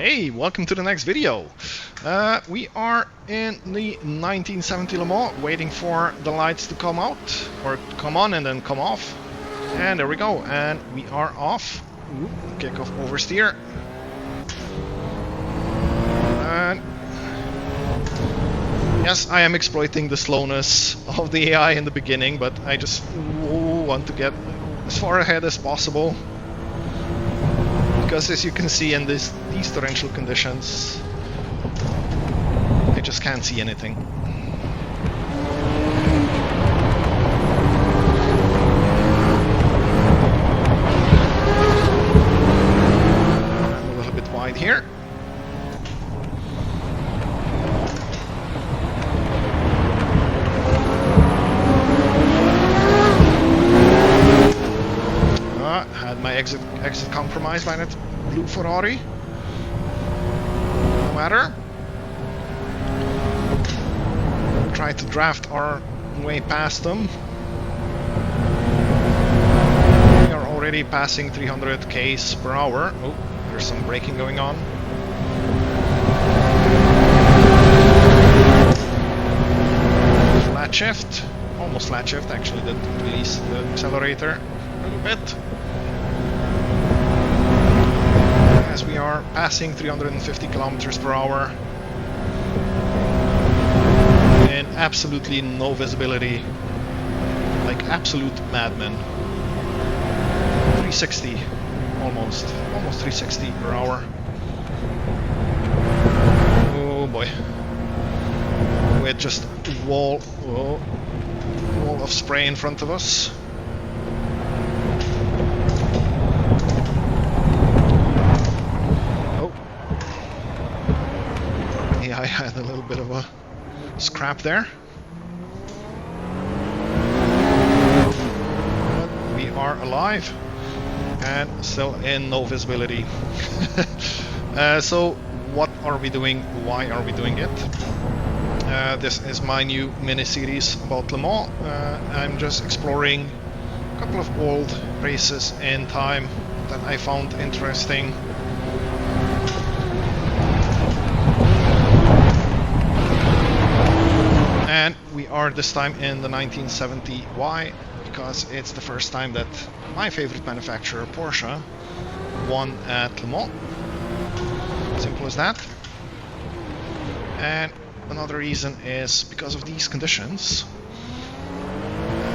Hey, welcome to the next video. We are in the 1970 Le Mans, waiting for the lights to come out, or come on and then come off. And there we go, and we are off. Kick off oversteer. And yes, I am exploiting the slowness of the AI in the beginning, but I just want to get as far ahead as possible. Because as you can see in these torrential conditions, I just can't see anything. I'm a little bit wide here. Had my exit compromised by that blue Ferrari. No matter. Try to draft our way past them. We are already passing 300 km per hour. Oh, there's some braking going on. Flat shift. Almost flat shift, actually did release the accelerator a little bit. As we are passing 350 kilometers per hour and absolutely no visibility, like absolute madmen. 360, almost 360 per hour. Oh boy, with just a wall of spray in front of us. I had a little bit of a scrap there. But we are alive and still in no visibility. So what are we doing? Why are we doing it? This is my new mini-series about Le Mans. I'm just exploring a couple of old races in time that I found interesting. And we are this time in the 1970. Why? Because it's the first time that my favorite manufacturer, Porsche, won at Le Mans. Simple as that. And another reason is because of these conditions.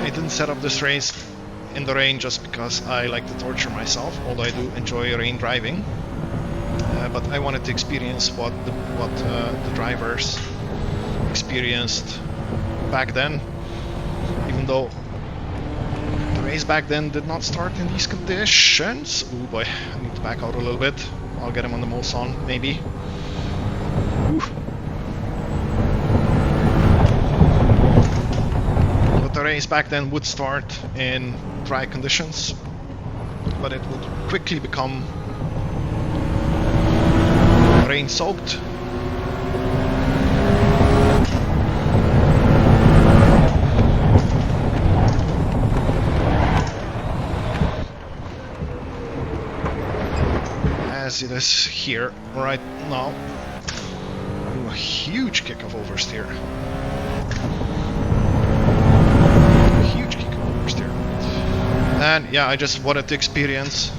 I didn't set up this race in the rain just because I like to torture myself, although I do enjoy rain driving. But I wanted to experience what the drivers experienced back then, even though the race back then did not start in these conditions. Oh boy, I need to back out a little bit. I'll get him on the Mulsane, maybe. Ooh. But the race back then would start in dry conditions, but it would quickly become rain-soaked. As it is here right now. Ooh, a huge kick of oversteer. Huge kick of oversteer. And yeah, I just wanted to experience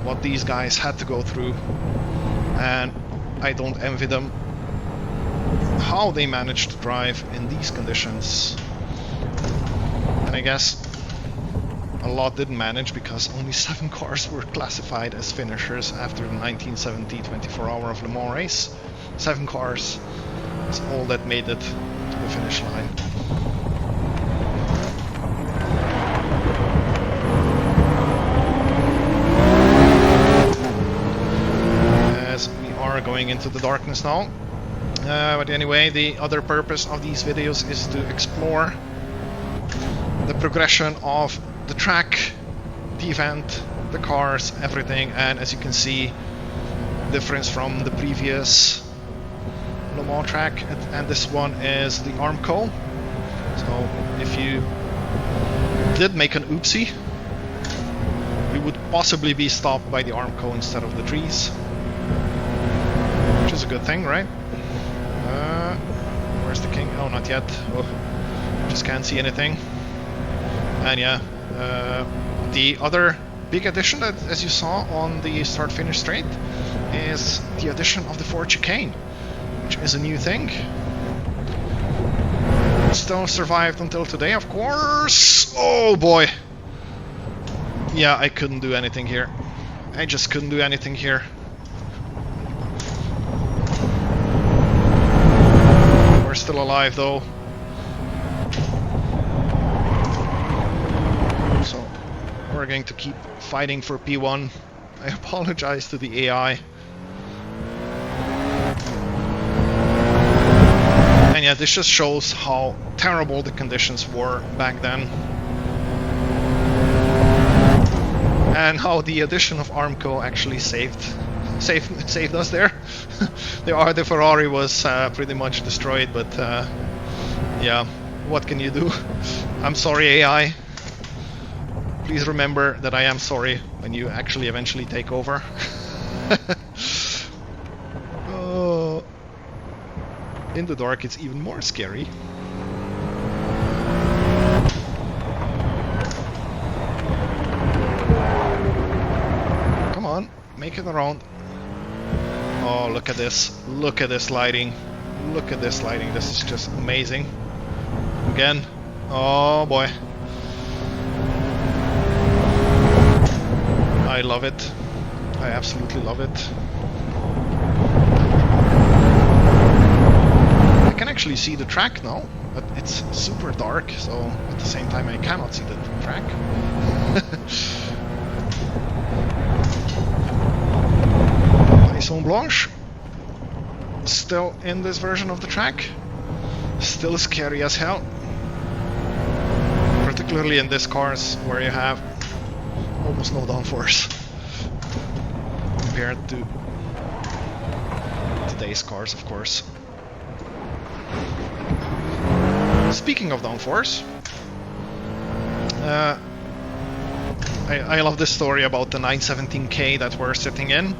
what these guys had to go through, and I don't envy them how they managed to drive in these conditions. And I guess a lot didn't manage because only 7 cars were classified as finishers after the 1970 24-hour of Le Mans race. 7 cars is all that made it to the finish line. As we are going into the darkness now. But anyway, the other purpose of these videos is to explore the progression of the track, the event, the cars, everything. And as you can see, difference from the previous Le Mans track and this one is the Armco. So if you did make an oopsie, you would possibly be stopped by the Armco instead of the trees. good thing, right? Where's the king? Oh, not yet. Oh, just can't see anything. And yeah, the other big addition that, as you saw on the start-finish straight, is the addition of the Ford chicane, which is a new thing. Still survived until today, of course. Oh boy. Yeah, I couldn't do anything here. I just couldn't do anything here. We're still alive though. So we're going to keep fighting for P1. I apologize to the AI. And yeah, this just shows how terrible the conditions were back then. And how the addition of Armco actually saved us there. The Ferrari was pretty much destroyed, but yeah, what can you do? I'm sorry, AI. Please remember that I am sorry when you actually eventually take over. Oh, in the dark it's even more scary. Come on, make it around. Oh, look at this. Look at this lighting. Look at this lighting. This is just amazing. Again. Oh boy. I love it. I absolutely love it. I can actually see the track now, but it's super dark, so at the same time I cannot see the track. Mulsane Blanche, still in this version of the track, still scary as hell, particularly in this cars where you have almost no downforce compared to today's cars, of course. Speaking of downforce, I love this story about the 917K that we're sitting in.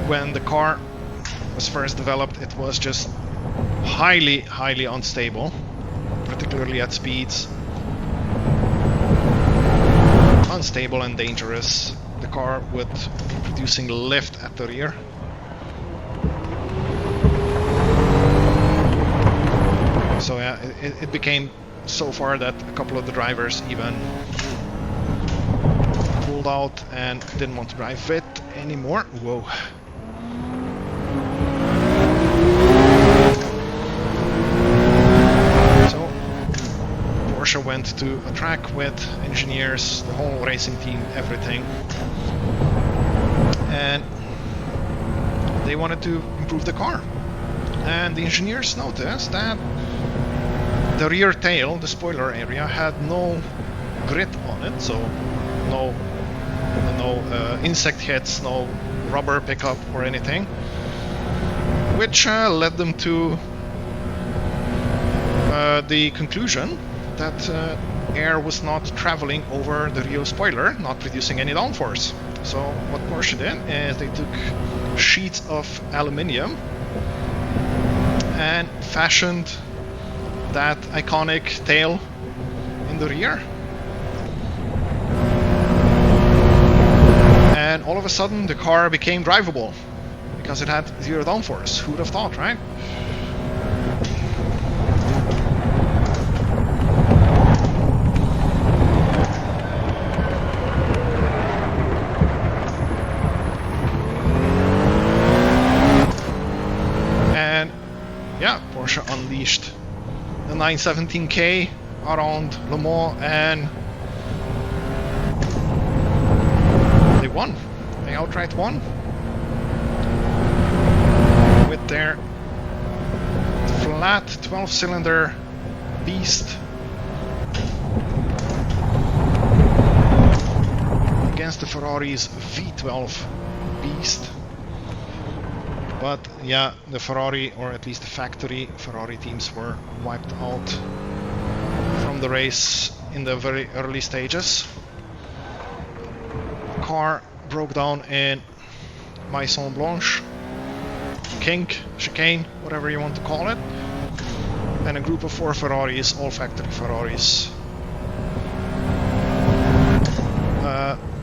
When the car was first developed, it was just highly unstable, particularly at speeds. Unstable and dangerous. The car with producing lift at the rear. So yeah, it became so far that a couple of the drivers even pulled out and didn't want to drive it anymore. Whoa. So Porsche went to a track with engineers, the whole racing team, everything. And they wanted to improve the car. And the engineers noticed that the rear tail, the spoiler area, had no grit on it, so no insect hits, no rubber pickup or anything, which led them to the conclusion that air was not traveling over the rear spoiler, not producing any downforce. So what Porsche did is they took sheets of aluminium and fashioned that iconic tail in the rear. And all of a sudden the car became drivable because it had zero downforce. Who would have thought, right? And yeah, Porsche unleashed the 917K around Le Mans and they won. They outright won with their flat 12-cylinder beast against the Ferrari's V12 beast. But yeah, the Ferrari, or at least the factory Ferrari teams, were wiped out from the race in the very early stages. The car broke down in Mulsane Blanche, kink, chicane, whatever you want to call it. And a group of 4 Ferraris, all factory Ferraris.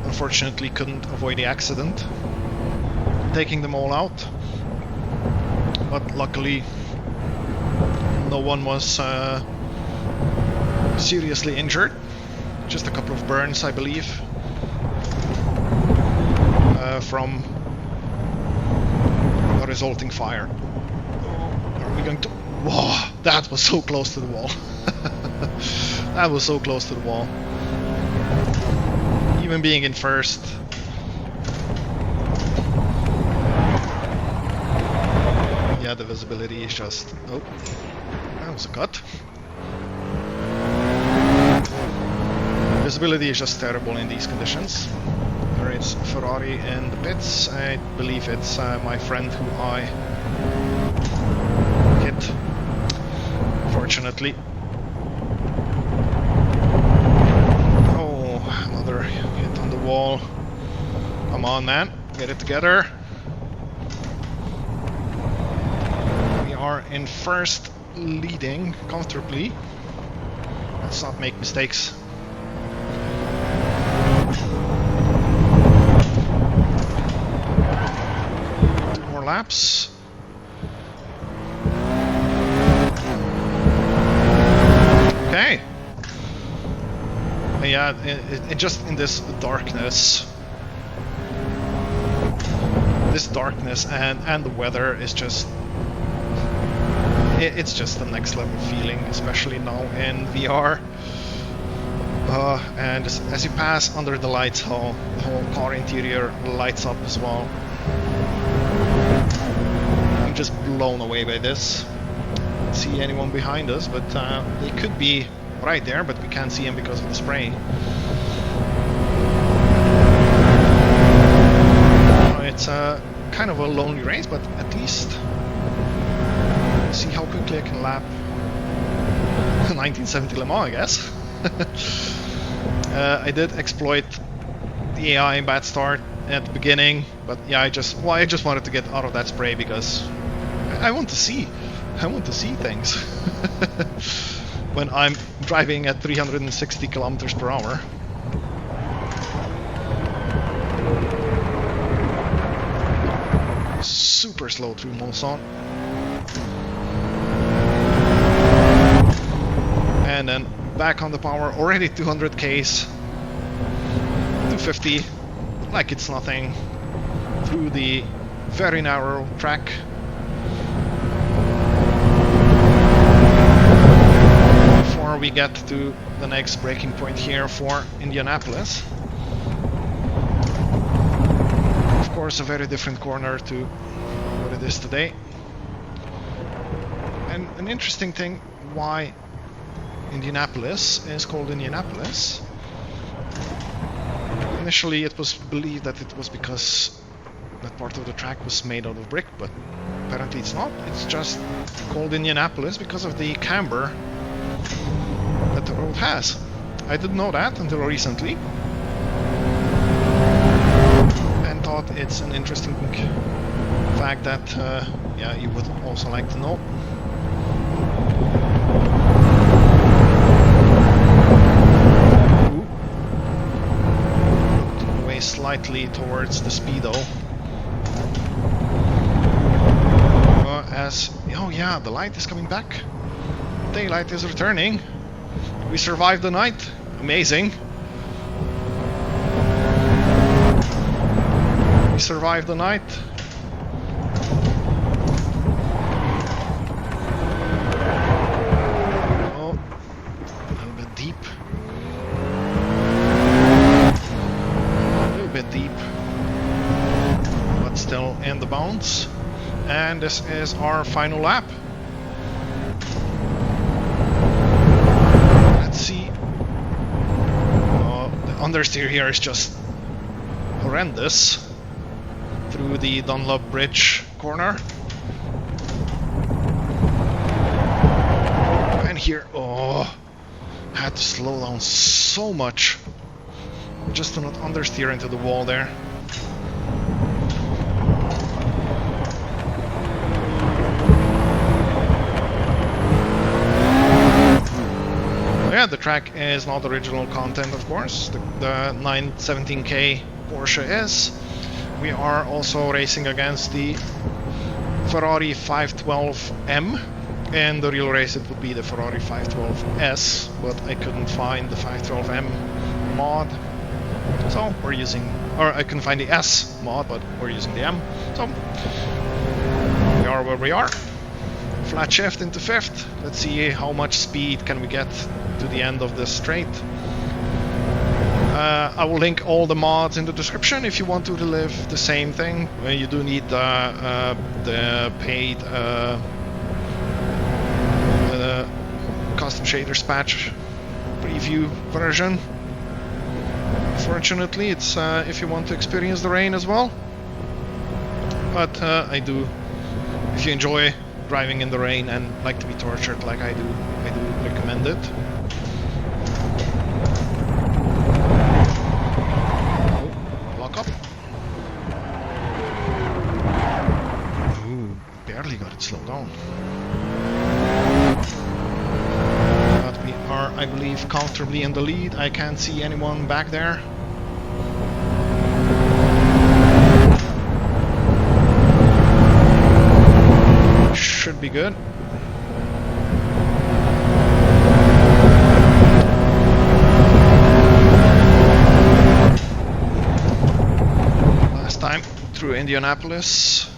Unfortunately couldn't avoid the accident, taking them all out. But luckily no one was seriously injured. Just a couple of burns, I believe, from the resulting fire. Are we going to... Whoa, that was so close to the wall. That was so close to the wall. Even being in first. Yeah, the visibility is just... Oh, that was a cut. Visibility is just terrible in these conditions. There is Ferrari in the pits. I believe it's my friend who I hit, fortunately. Oh, another hit on the wall. Come on, man, get it together. We are in first, leading comfortably. Let's not make mistakes. Laps. Okay. Yeah, it just in this darkness. This darkness and the weather is just... It's just the next level feeling, especially now in VR. And as you pass under the lights, the whole car interior lights up as well. I'm just blown away by this. Don't see anyone behind us, but they could be right there, but we can't see them because of the spray. It's kind of a lonely race, but at least see how quickly I can lap 1970 Le Mans, I guess. I did exploit the AI bad start at the beginning, but yeah, I just wanted to get out of that spray because I want to see things when I'm driving at 360 kilometers per hour. Super slow through Mulsane. And then back on the power, already 200 Ks, 250, like it's nothing, through the very narrow track. Before we get to the next braking point here for Indianapolis. Of course, a very different corner to what it is today. And an interesting thing, why Indianapolis is called Indianapolis. Initially it was believed that it was because that part of the track was made out of brick, but apparently it's not. It's just called Indianapolis because of the camber that the road has. I didn't know that until recently, and thought it's an interesting fact that yeah, you would also like to know. Slightly towards the speedo. Oh yeah, the light is coming back. Daylight is returning. We survived the night. Amazing. We survived the night. Oh, a little bit deep. Deep, but still in the bounds, and this is our final lap. Let's see. The understeer here is just horrendous through the Dunlop Bridge corner, and here, oh, had to slow down so much just to not understeer into the wall there. yeah, the Trak is not original content, of course. The 917K Porsche is. We are also racing against the Ferrari 512M, and the real race it would be the Ferrari 512S, but I couldn't find the 512M mod, so we're using, or I couldn't find the S mod, but we're using the M, so we are where we are. Flat shift into fifth. Let's see how much speed can we get to the end of this straight. I will link all the mods in the description if you want to relive the same thing. You do need the paid custom shaders patch preview version. Fortunately, it's if you want to experience the rain as well. But if you enjoy driving in the rain and like to be tortured like I do recommend it. Oh, lock up. Ooh, barely got it slowed down. But we are, I believe, comfortably in the lead. I can't see anyone back there. Should be good. Last time through Indianapolis.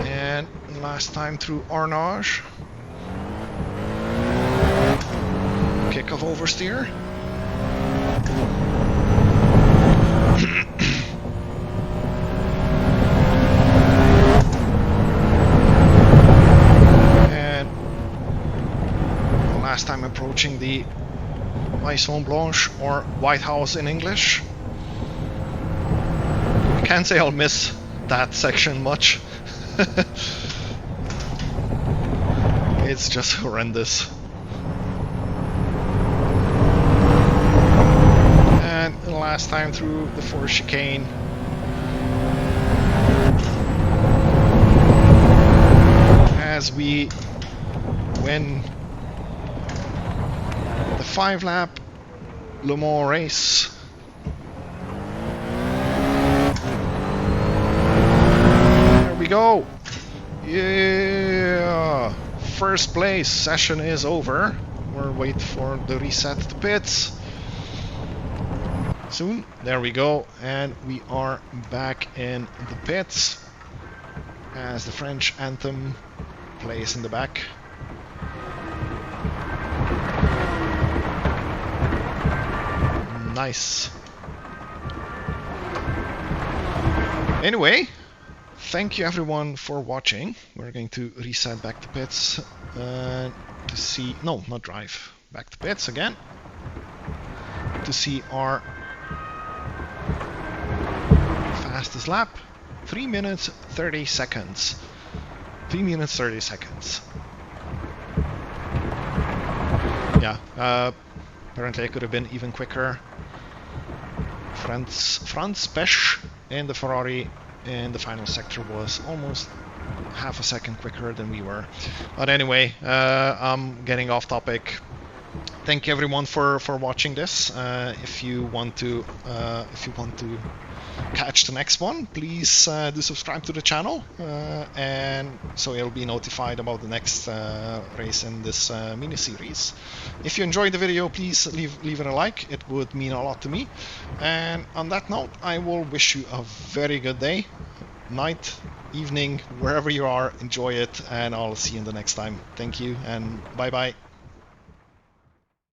And last time through Arnage. Kick of oversteer. And last time approaching the Maison Blanche, or White House in English. I can't say I'll miss that section much. It's just horrendous. Last time through the fourth chicane. As we win the 5-lap Le Mans race. There we go. Yeah. First place. Session is over. We're waiting for the reset to pits. Soon. There we go, and we are back in the pits as the French anthem plays in the back. Nice. Anyway, thank you everyone for watching. We're going to reset back to pits to see, no, not drive, back to pits again to see our fastest lap. 3 minutes 30 seconds. 3 minutes 30 seconds. Yeah, apparently I could have been even quicker. Franz Pesch in the Ferrari in the final sector was almost half a second quicker than we were. But anyway, I'm getting off topic. Thank you everyone for watching this. If you want to catch the next one, please do subscribe to the channel, and so you'll be notified about the next race in this mini series. If you enjoyed the video, please leave it a like. It would mean a lot to me. And on that note, I will wish you a very good day, night, evening, wherever you are. Enjoy it, and I'll see you in the next time. Thank you, and bye bye.